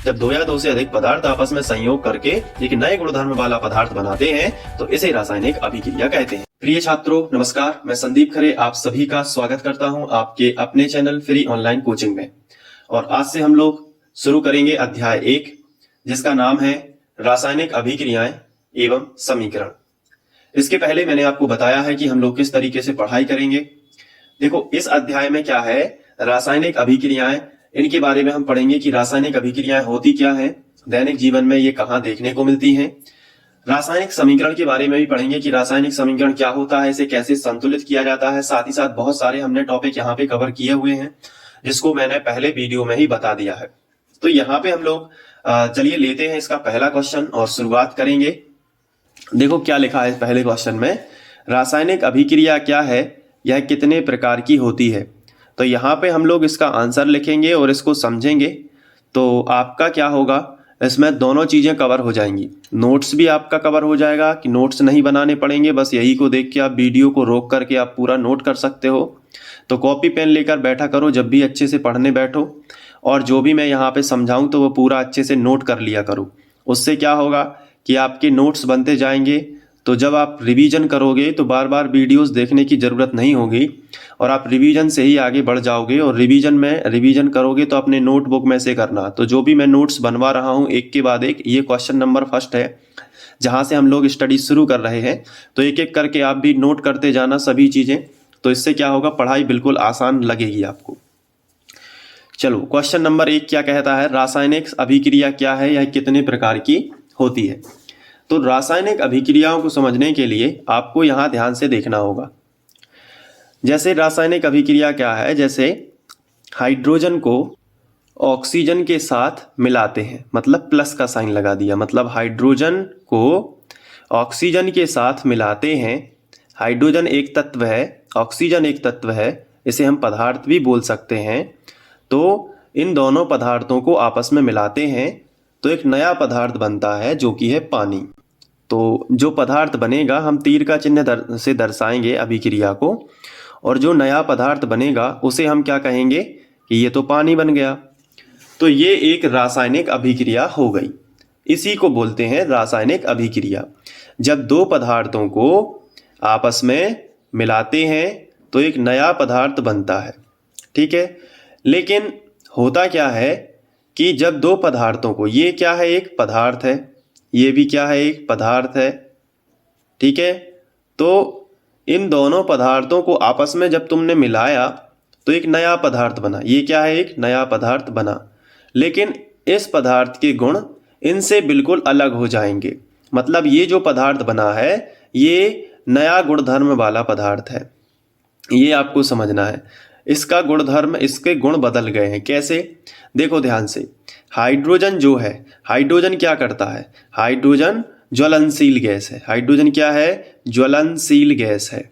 जब दो या दो से अधिक पदार्थ आपस में संयोग करके एक नए गुणधर्म वाला पदार्थ बनाते हैं तो इसे रासायनिक अभिक्रिया कहते हैं। प्रिय छात्रों नमस्कार, मैं संदीप खरे आप सभी का स्वागत करता हूं आपके अपने चैनल फ्री ऑनलाइन कोचिंग में। और आज से हम लोग शुरू करेंगे अध्याय 1 जिसका नाम है रासायनिक अभिक्रियाएं एवं समीकरण। इसके पहले मैंने आपको बताया है कि हम लोग किस तरीके से पढ़ाई करेंगे। देखो इस अध्याय में क्या है, रासायनिक अभिक्रियाएं, इनके बारे में हम पढ़ेंगे कि रासायनिक अभिक्रियाएं होती क्या है, दैनिक जीवन में ये कहाँ देखने को मिलती हैं। रासायनिक समीकरण के बारे में भी पढ़ेंगे कि रासायनिक समीकरण क्या होता है, इसे कैसे संतुलित किया जाता है। साथ ही साथ बहुत सारे हमने टॉपिक यहाँ पे कवर किए हुए हैं जिसको मैंने पहले वीडियो में ही बता दिया है। तो यहाँ पे हम लोग चलिए लेते हैं इसका पहला क्वेश्चन और शुरुआत करेंगे। देखो क्या लिखा है पहले क्वेश्चन में, रासायनिक अभिक्रिया क्या है, यह कितने प्रकार की होती है। तो यहाँ पे हम लोग इसका आंसर लिखेंगे और इसको समझेंगे तो आपका क्या होगा, इसमें दोनों चीज़ें कवर हो जाएंगी। नोट्स भी आपका कवर हो जाएगा कि नोट्स नहीं बनाने पड़ेंगे, बस यही को देख के आप वीडियो को रोक करके आप पूरा नोट कर सकते हो। तो कॉपी पेन लेकर बैठा करो जब भी अच्छे से पढ़ने बैठो, और जो भी मैं यहाँ पे समझाऊँ तो वो पूरा अच्छे से नोट कर लिया करो। उससे क्या होगा कि आपके नोट्स बनते जाएंगे, तो जब आप रिवीजन करोगे तो बार बार वीडियोस देखने की ज़रूरत नहीं होगी और आप रिवीजन से ही आगे बढ़ जाओगे। और रिवीजन करोगे तो अपने नोटबुक में से करना। तो जो भी मैं नोट्स बनवा रहा हूँ एक के बाद एक, ये क्वेश्चन नंबर फर्स्ट है जहाँ से हम लोग स्टडी शुरू कर रहे हैं, तो एक एक करके आप भी नोट करते जाना सभी चीज़ें। तो इससे क्या होगा, पढ़ाई बिल्कुल आसान लगेगी आपको। चलो क्वेश्चन नंबर 1 क्या कहता है, रासायनिक अभिक्रिया क्या है, यह कितने प्रकार की होती है। तो रासायनिक अभिक्रियाओं को समझने के लिए आपको यहाँ ध्यान से देखना होगा। जैसे रासायनिक अभिक्रिया क्या है, जैसे हाइड्रोजन को ऑक्सीजन के साथ मिलाते हैं, मतलब प्लस का साइन लगा दिया, मतलब हाइड्रोजन को ऑक्सीजन के साथ मिलाते हैं। हाइड्रोजन एक तत्व है, ऑक्सीजन एक तत्व है, इसे हम पदार्थ भी बोल सकते हैं। तो इन दोनों पदार्थों को आपस में मिलाते हैं तो एक नया पदार्थ बनता है जो कि है पानी। तो जो पदार्थ बनेगा, हम तीर का चिन्ह से दर्शाएंगे अभिक्रिया को, और जो नया पदार्थ बनेगा उसे हम क्या कहेंगे कि ये तो पानी बन गया। तो ये एक रासायनिक अभिक्रिया हो गई, इसी को बोलते हैं रासायनिक अभिक्रिया। जब दो पदार्थों को आपस में मिलाते हैं तो एक नया पदार्थ बनता है, ठीक है। लेकिन होता क्या है कि जब दो पदार्थों को, ये क्या है, एक पदार्थ है, ये भी क्या है, एक पदार्थ है, ठीक है। तो इन दोनों पदार्थों को आपस में जब तुमने मिलाया तो एक नया पदार्थ बना, ये क्या है, एक नया पदार्थ बना। लेकिन इस पदार्थ के गुण इनसे बिल्कुल अलग हो जाएंगे, मतलब ये जो पदार्थ बना है ये नया गुणधर्म वाला पदार्थ है, ये आपको समझना है। इसका गुणधर्म, इसके गुण बदल गए हैं। कैसे, देखो ध्यान से। हाइड्रोजन जो है, हाइड्रोजन क्या करता है, हाइड्रोजन ज्वलनशील गैस है। हाइड्रोजन क्या है, ज्वलनशील गैस है।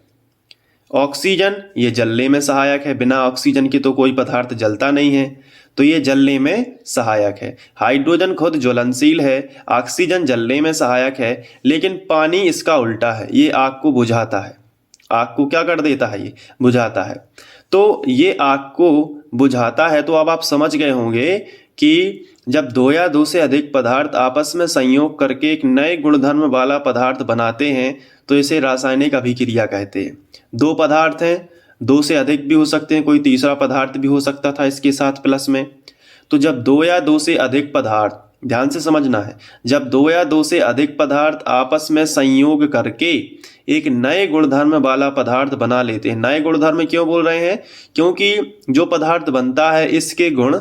ऑक्सीजन ये जलने में सहायक है, बिना ऑक्सीजन के तो कोई पदार्थ जलता नहीं है, तो ये जलने में सहायक है। हाइड्रोजन खुद ज्वलनशील है, ऑक्सीजन जलने में सहायक है, लेकिन पानी इसका उल्टा है, ये आग को बुझाता है। आग को क्या कर देता है, ये बुझाता है। तो ये आग को बुझाता है। तो अब आप समझ गए होंगे कि जब दो या दो से अधिक पदार्थ आपस में संयोग करके एक नए गुणधर्म वाला पदार्थ बनाते हैं तो इसे रासायनिक अभिक्रिया कहते हैं। दो पदार्थ हैं, दो से अधिक भी हो सकते हैं, कोई तीसरा पदार्थ भी हो सकता था इसके साथ प्लस में। तो जब दो या दो से अधिक पदार्थ, ध्यान से समझना है, जब दो या दो से अधिक पदार्थ आपस में संयोग करके एक नए गुणधर्म वाला पदार्थ बना लेते हैं। नए गुणधर्म क्यों बोल रहे हैं, क्योंकि जो पदार्थ बनता है इसके गुण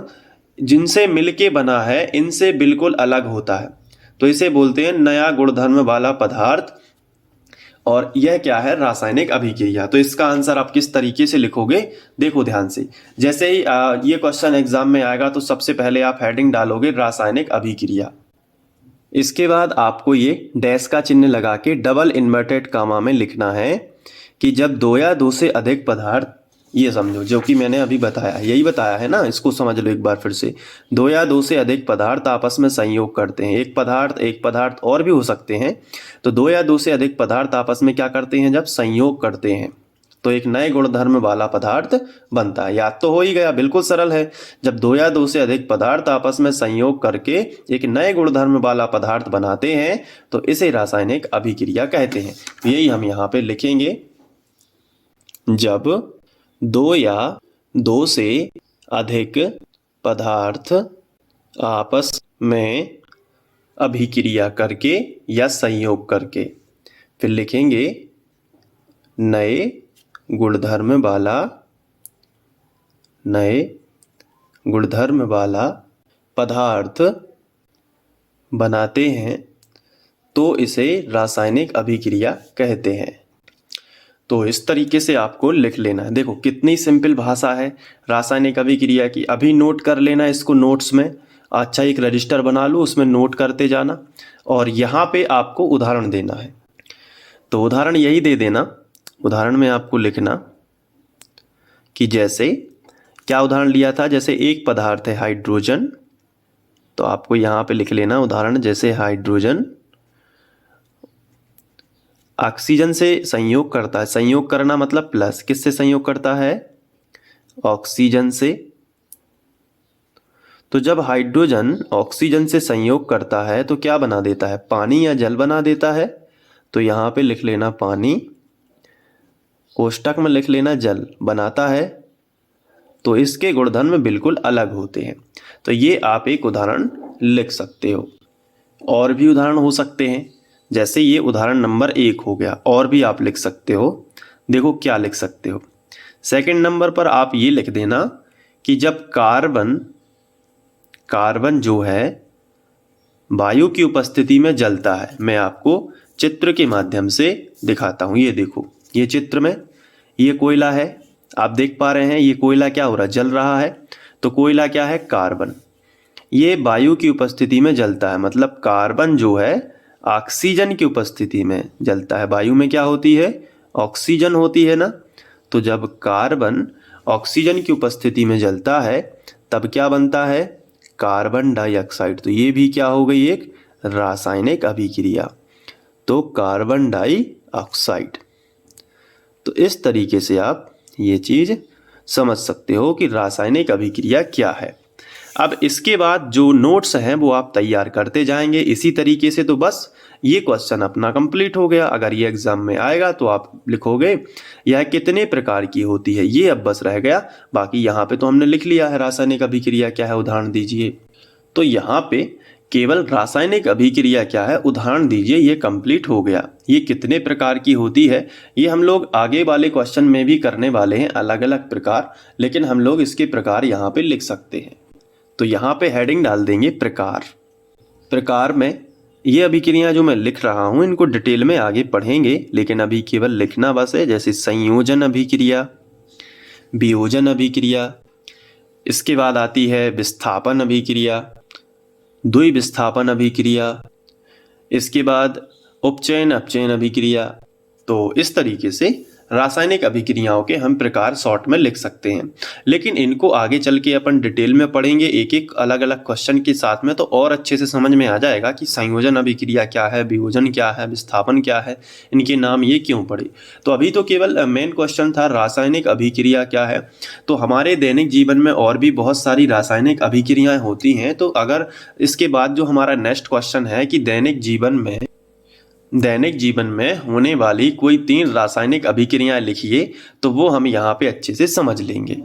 जिनसे मिलके बना है इनसे बिल्कुल अलग होता है, तो इसे बोलते हैं नया गुणधर्म वाला पदार्थ। और यह क्या है, रासायनिक अभिक्रिया। तो इसका आंसर आप किस तरीके से लिखोगे, देखो ध्यान से। जैसे ही ये क्वेश्चन एग्जाम में आएगा तो सबसे पहले आप हेडिंग डालोगे रासायनिक अभिक्रिया। इसके बाद आपको ये डैश का चिन्ह लगा के डबल इन्वर्टेड कामा में लिखना है कि जब दो या दो से अधिक पदार्थ, ये समझो जो कि मैंने अभी बताया, यही बताया है ना, इसको समझ लो एक बार फिर से। दो या दो से अधिक पदार्थ आपस में संयोग करते हैं, एक पदार्थ और भी हो सकते हैं। तो दो या दो से अधिक पदार्थ आपस में क्या करते हैं, जब संयोग करते हैं तो एक नए गुणधर्म वाला पदार्थ बनता है। याद तो हो ही गया, बिल्कुल सरल है। जब दो या दो से अधिक पदार्थ आपस में संयोग करके एक नए गुणधर्म वाला पदार्थ बनाते हैं तो इसे रासायनिक अभिक्रिया कहते हैं। यही हम यहाँ पे लिखेंगे। जब दो या दो से अधिक पदार्थ आपस में अभिक्रिया करके या संयोग करके, फिर लिखेंगे नए गुणधर्म वाला पदार्थ बनाते हैं तो इसे रासायनिक अभिक्रिया कहते हैं। तो इस तरीके से आपको लिख लेना है। देखो कितनी सिंपल भाषा है रासायनिक अभिक्रिया की। अभी नोट कर लेना इसको नोट्स में। अच्छा, एक रजिस्टर बना लो, उसमें नोट करते जाना और यहाँ पे आपको उदाहरण देना है। तो उदाहरण यही दे देना। उदाहरण में आपको लिखना कि जैसे क्या उदाहरण लिया था, जैसे एक पदार्थ है हाइड्रोजन, तो आपको यहाँ पे लिख लेना उदाहरण, जैसे हाइड्रोजन ऑक्सीजन से संयोग करता है। संयोग करना मतलब प्लस, किससे संयोग करता है? ऑक्सीजन से। तो जब हाइड्रोजन ऑक्सीजन से संयोग करता है तो क्या बना देता है? पानी या जल बना देता है। तो यहाँ पे लिख लेना पानी, कोष्टक में लिख लेना जल बनाता है। तो इसके गुणधर्म बिल्कुल अलग होते हैं। तो ये आप एक उदाहरण लिख सकते हो। और भी उदाहरण हो सकते हैं, जैसे ये उदाहरण नंबर 1 हो गया। और भी आप लिख सकते हो। देखो क्या लिख सकते हो। सेकंड नंबर पर आप ये लिख देना कि जब कार्बन जो है वायु की उपस्थिति में जलता है। मैं आपको चित्र के माध्यम से दिखाता हूँ। ये देखो, ये चित्र में ये कोयला है, आप देख पा रहे हैं। ये कोयला क्या हो रहा है? जल रहा है। तो कोयला क्या है? कार्बन। ये वायु की उपस्थिति में जलता है, मतलब कार्बन जो है ऑक्सीजन की उपस्थिति में जलता है। वायु में क्या होती है? ऑक्सीजन होती है ना। तो जब कार्बन ऑक्सीजन की उपस्थिति में जलता है तब क्या बनता है? Carbon dioxide. तो ये भी क्या हो गई? एक रासायनिक अभिक्रिया। तो कार्बन डाइऑक्साइड। तो इस तरीके से आप ये चीज़ समझ सकते हो कि रासायनिक अभिक्रिया क्या है। अब इसके बाद जो नोट्स हैं वो आप तैयार करते जाएंगे इसी तरीके से। तो बस ये क्वेश्चन अपना कंप्लीट हो गया। अगर ये एग्जाम में आएगा तो आप लिखोगे यह कितने प्रकार की होती है, ये अब बस रह गया। बाकी यहाँ पे तो हमने लिख लिया है रासायनिक अभिक्रिया क्या है, उदाहरण दीजिए। तो यहाँ पे केवल रासायनिक अभिक्रिया क्या है उदाहरण दीजिए, ये कंप्लीट हो गया। ये कितने प्रकार की होती है ये हम लोग आगे वाले क्वेश्चन में भी करने वाले हैं, अलग अलग प्रकार। लेकिन हम लोग इसके प्रकार यहाँ पे लिख सकते हैं। तो यहाँ पे हेडिंग डाल देंगे प्रकार। प्रकार में ये अभिक्रियाएं जो मैं लिख रहा हूँ इनको डिटेल में आगे पढ़ेंगे, लेकिन अभी केवल लिखना बस है। जैसे संयोजन अभिक्रिया, वियोजन अभिक्रिया, इसके बाद आती है विस्थापन अभिक्रिया, द्विविस्थापन अभिक्रिया, इसके बाद उपचयन अपचयन अभिक्रिया। तो इस तरीके से रासायनिक अभिक्रियाओं के हम प्रकार शॉर्ट में लिख सकते हैं। लेकिन इनको आगे चल के अपन डिटेल में पढ़ेंगे एक एक अलग अलग क्वेश्चन के साथ में, तो और अच्छे से समझ में आ जाएगा कि संयोजन अभिक्रिया क्या है, वियोजन क्या है, विस्थापन क्या है, इनके नाम ये क्यों पड़े। तो अभी तो केवल मेन क्वेश्चन था रासायनिक अभिक्रिया क्या है। तो हमारे दैनिक जीवन में और भी बहुत सारी रासायनिक अभिक्रियाएं होती हैं। तो अगर इसके बाद जो हमारा नेक्स्ट क्वेश्चन है कि दैनिक जीवन में होने वाली कोई 3 रासायनिक अभिक्रियाएं लिखिए, तो वो हम यहाँ पे अच्छे से समझ लेंगे।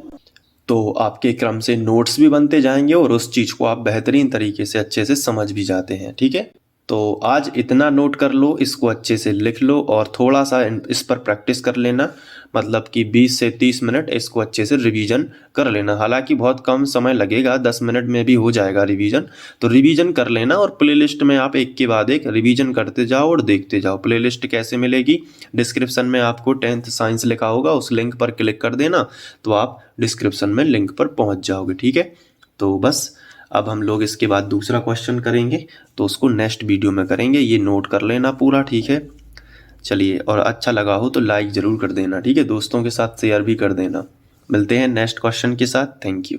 तो आपके क्रम से नोट्स भी बनते जाएंगे और उस चीज़ को आप बेहतरीन तरीके से अच्छे से समझ भी जाते हैं। ठीक है, तो आज इतना नोट कर लो, इसको अच्छे से लिख लो और थोड़ा सा इस पर प्रैक्टिस कर लेना। मतलब कि 20 से 30 मिनट इसको अच्छे से रिवीजन कर लेना। हालांकि बहुत कम समय लगेगा, 10 मिनट में भी हो जाएगा रिवीजन। तो रिवीजन कर लेना और प्लेलिस्ट में आप एक के बाद एक रिवीजन करते जाओ और देखते जाओ। प्लेलिस्ट कैसे मिलेगी? डिस्क्रिप्शन में आपको 10th साइंस लिखा होगा, उस लिंक पर क्लिक कर देना तो आप डिस्क्रिप्शन में लिंक पर पहुँच जाओगे। ठीक है, तो बस अब हम लोग इसके बाद दूसरा क्वेश्चन करेंगे, तो उसको नेक्स्ट वीडियो में करेंगे। ये नोट कर लेना पूरा। ठीक है, चलिए, और अच्छा लगा हो तो लाइक ज़रूर कर देना। ठीक है, दोस्तों के साथ शेयर भी कर देना। मिलते हैं नेक्स्ट क्वेश्चन के साथ। Thank you.